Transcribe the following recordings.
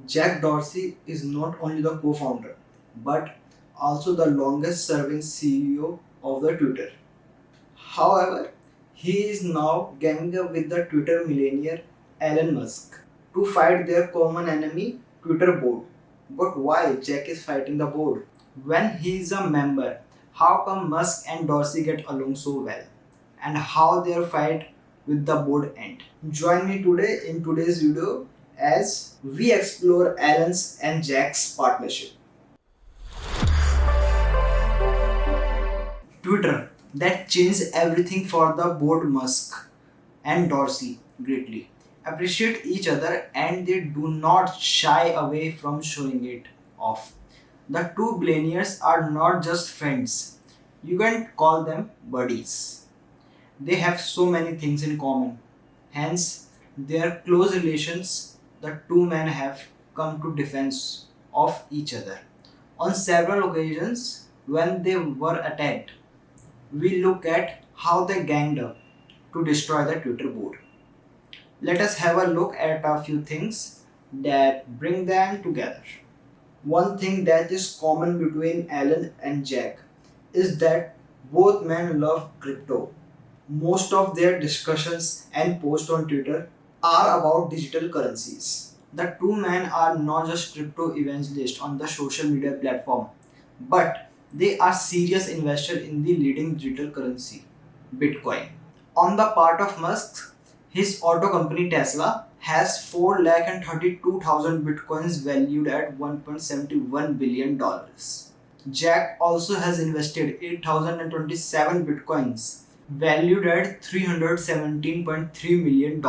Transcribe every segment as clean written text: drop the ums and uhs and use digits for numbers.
Jack Dorsey is not only the co-founder but also the longest serving CEO of the Twitter. However, he is now ganging up with the Twitter millionaire Elon Musk to fight their common enemy, Twitter board. But why Jack is fighting the board? When he is a member, how come Musk and Dorsey get along so well? And how their fight with the board end? Join me today in today's video as we explore Elon's and Jack's partnership. Twitter that changed everything for the board. Musk and Dorsey greatly appreciate each other and they do not shy away from showing it off. The two billionaires are not just friends, you can call them buddies. They have so many things in common. Hence, their close relations, the two men have come to defense of each other. On several occasions, when they were attacked, we look at how they ganged up to destroy the Twitter board. Let us have a look at a few things that bring them together. One thing that is common between Alan and Jack is that both men love crypto. Most of their discussions and posts on Twitter are about digital currencies. The two men are not just crypto evangelists on the social media platform, but they are serious investors in the leading digital currency, Bitcoin. On the part of Musk, his auto company Tesla has 432,000 bitcoins valued at $1.71 billion. Jack also has invested 8,027 bitcoins valued at $317.3 million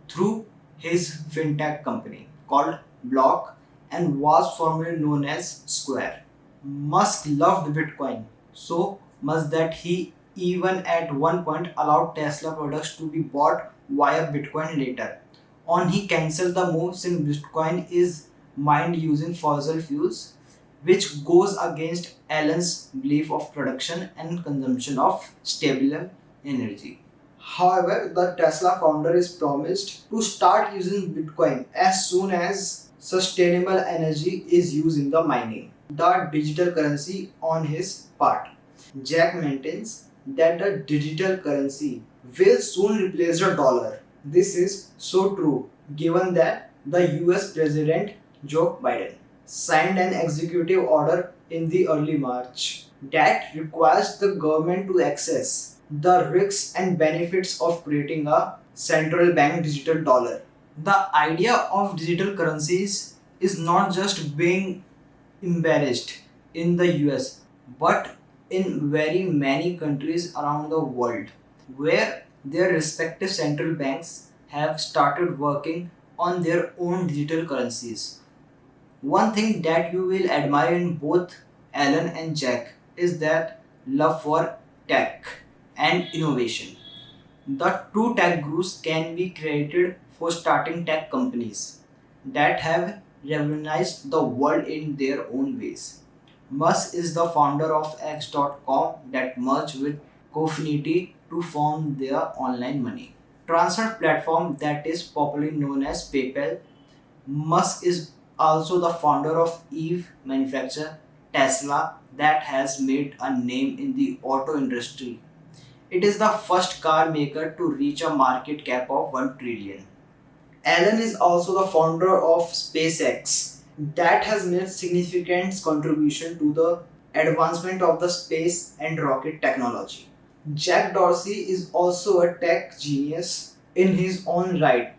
through his fintech company called Block and was formerly known as Square. Musk loved Bitcoin so much that he even at one point allowed Tesla products to be bought via Bitcoin later. On he cancelled the move since Bitcoin is mined using fossil fuels, which goes against Elon's belief of production and consumption of stable energy. However, the Tesla founder is promised to start using Bitcoin as soon as sustainable energy is used in the mining, the digital currency on his part. Jack maintains that the digital currency will soon replace the dollar. This is so true given that the US President Joe Biden signed an executive order in the early March that requires the government to access the risks and benefits of creating a central bank digital dollar. The idea of digital currencies is not just being embarrassed in the US but in very many countries around the world where their respective central banks have started working on their own digital currencies. One thing that you will admire in both Alan and Jack is that love for tech and innovation. The two tech gurus can be credited for starting tech companies that have revolutionized the world in their own ways. Musk is the founder of X.com that merged with Cofinity to form their online money transfer platform that is popularly known as PayPal. Musk is also the founder of EV manufacturer Tesla that has made a name in the auto industry. It is the first car maker to reach a market cap of 1 trillion. Elon is also the founder of SpaceX that has made significant contribution to the advancement of the space and rocket technology. Jack Dorsey is also a tech genius in his own right.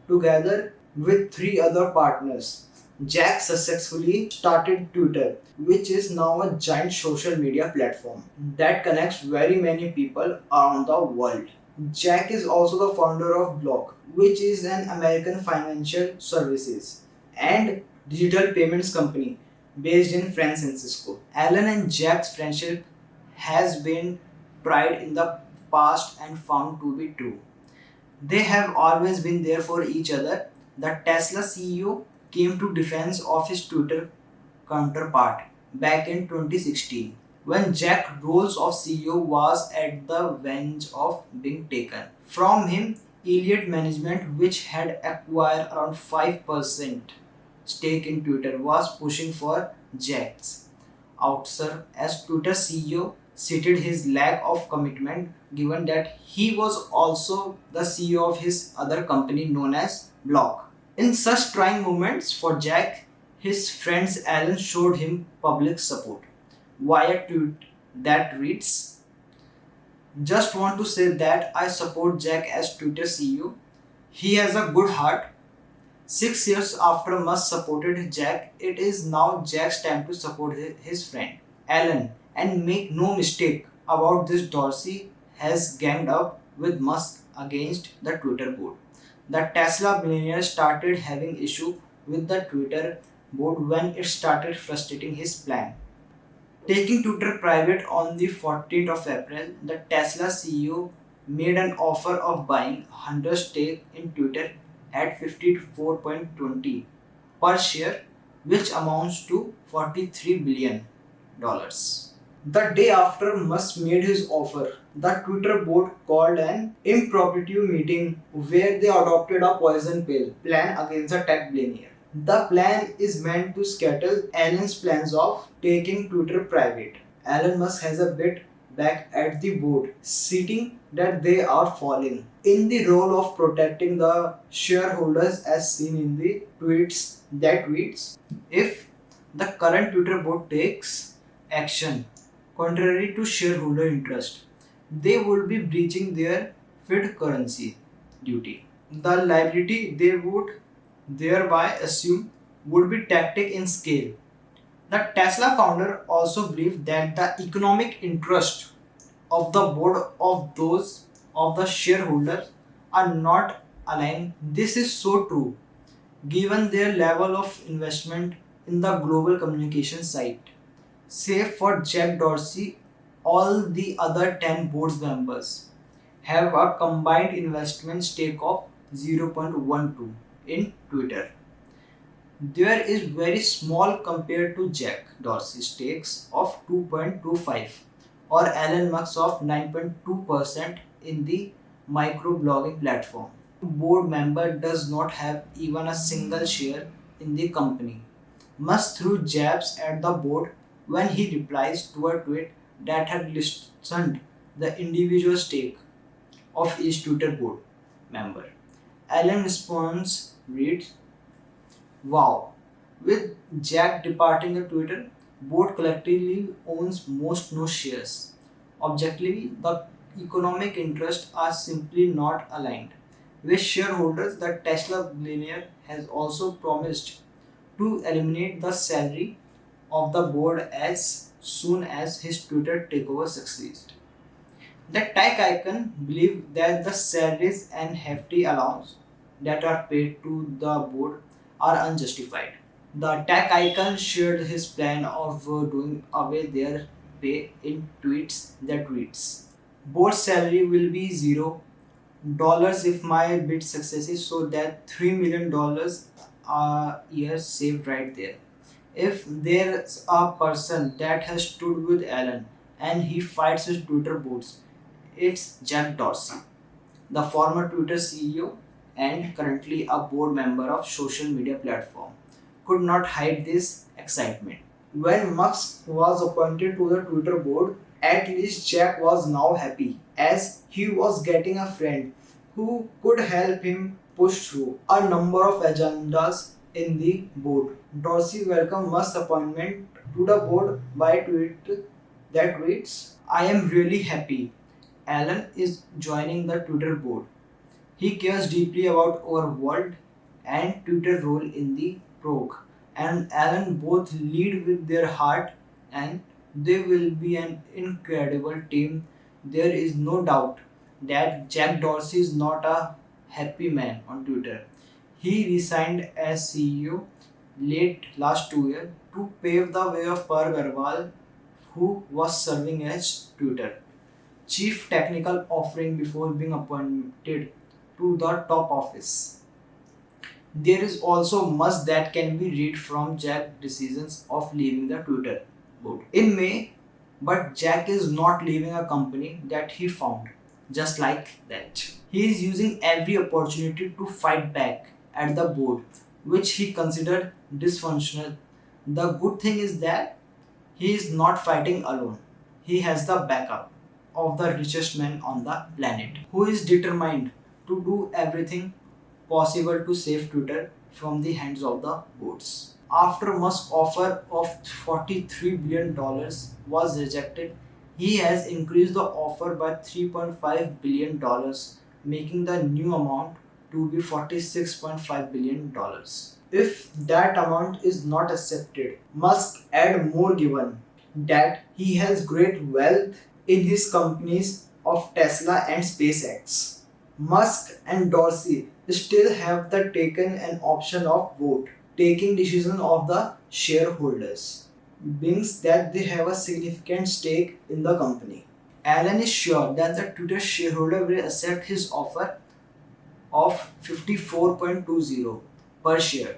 Together with three other partners, Jack successfully started Twitter, which is now a giant social media platform that connects very many people around the world. Jack is also the founder of Block, which is an American financial services and digital payments company based in San Francisco. Alan and Jack's friendship has been tried in the past and found to be true. They have always been there for each other. The Tesla CEO came to defense of his Twitter counterpart back in 2016 when Jack roles of CEO was at the verge of being taken from him. Elliott Management, which had acquired around 5% stake in Twitter was pushing for Jack's outside as Twitter CEO cited his lack of commitment given that he was also the CEO of his other company known as Block. In such trying moments for Jack, his friends Alan showed him public support via tweet that reads, "Just want to say that I support Jack as Twitter CEO. He has a good heart. 6 years after Musk supported Jack, it is now Jack's time to support his friend, Elon. And make no mistake about this, Dorsey has ganged up with Musk against the Twitter board. The Tesla billionaire started having issue with the Twitter board when it started frustrating his plan. Taking Twitter private on the 14th of April, the Tesla CEO made an offer of buying 100 stake in Twitter at 54.20 per share, which amounts to $43 billion. The day after Musk made his offer, the Twitter board called an impromptu meeting where they adopted a poison pill plan against the tech billionaire. The plan is meant to scuttle Elon's plans of taking Twitter private. Elon Musk has a bit back at the board, citing that they are falling in the role of protecting the shareholders as seen in the tweets. If the current Twitter board takes action contrary to shareholder interest, they would be breaching their fiat currency duty. The liability they would thereby assume would be tactic in scale. The Tesla founder also believed that the economic interest of the board of those of the shareholders are not aligned. This is so true given their level of investment in the global communication site. Save for Jack Dorsey, all the other 10 board members have a combined investment stake of 0.12 in Twitter. There is very small compared to Jack Dorsey's stakes of 2.25 or Elon Musk of 9.2% in the microblogging platform. Board member does not have even a single share in the company. Musk threw jabs at the board when he replies to a tweet that had listed the individual stake of each Twitter board member. Elon response reads, "Wow, with Jack departing the Twitter, board collectively owns most no shares. Objectively, the economic interests are simply not aligned. With shareholders, the Tesla billionaire has also promised to eliminate the salary of the board as soon as his Twitter takeover succeeds." The tech icon believes that the salaries and hefty allowance that are paid to the board are unjustified. The tech icon shared his plan of doing away their pay in tweets that reads, "Board salary will be $0 if my bid successes, so that $3 million a year saved right there. If there's a person that has stood with Elon and he fights his Twitter boards, it's Jack Dorsey, the former Twitter CEO and currently a board member of social media platform. Could not hide this excitement." When Musk was appointed to the Twitter board, at least Jack was now happy as he was getting a friend who could help him push through a number of agendas in the board. Dorsey welcomed Musk's appointment to the board by tweet that reads, "I am really happy Elon is joining the Twitter board. He cares deeply about our world and Twitter role in the probe, and Elon both lead with their heart and they will be an incredible team. There is no doubt that Jack Dorsey is not a happy man on Twitter. He resigned as CEO late last year to pave the way of Parag Agrawal, who was serving as Twitter Chief Technical Offering before being appointed to the top office. There is also much that can be read from Jack's decisions of leaving the Twitter board in May, but Jack is not leaving a company that he found just like that. He is using every opportunity to fight back at the board which he considered dysfunctional. The good thing is that he is not fighting alone. He has the backup of the richest man on the planet, who is determined to do everything possible to save Twitter from the hands of the bots. After Musk's offer of $43 billion was rejected, he has increased the offer by $3.5 billion, making the new amount to be $46.5 billion. If that amount is not accepted, Musk add more given that he has great wealth in his companies of Tesla and SpaceX. Musk and Dorsey still have the taken an option of vote, taking decision of the shareholders, means that they have a significant stake in the company. Elon is sure that the Twitter shareholder will accept his offer of 54.20 per share,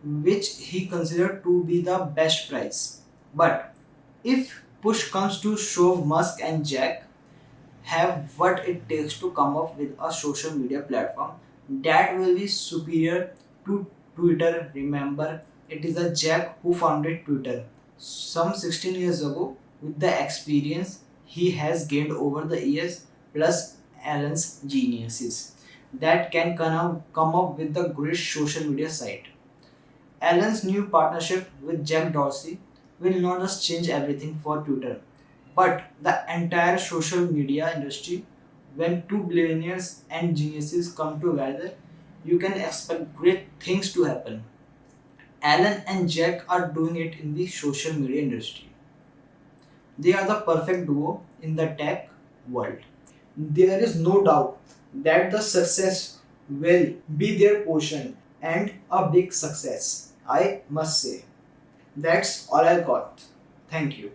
which he considered to be the best price. But if push comes to shove, Musk and Jack have what it takes to come up with a social media platform that will be superior to Twitter. Remember, it is a Jack who founded Twitter some 16 years ago. With the experience he has gained over the years, plus Elon's geniuses that can come up with the great social media site. Elon's new partnership with Jack Dorsey will not just change everything for Twitter, but the entire social media industry. When two billionaires and geniuses come together, you can expect great things to happen. Elon and Jack are doing it in the social media industry. They are the perfect duo in the tech world. There is no doubt that the success will be their portion, and a big success, I must say. That's all I got. Thank you.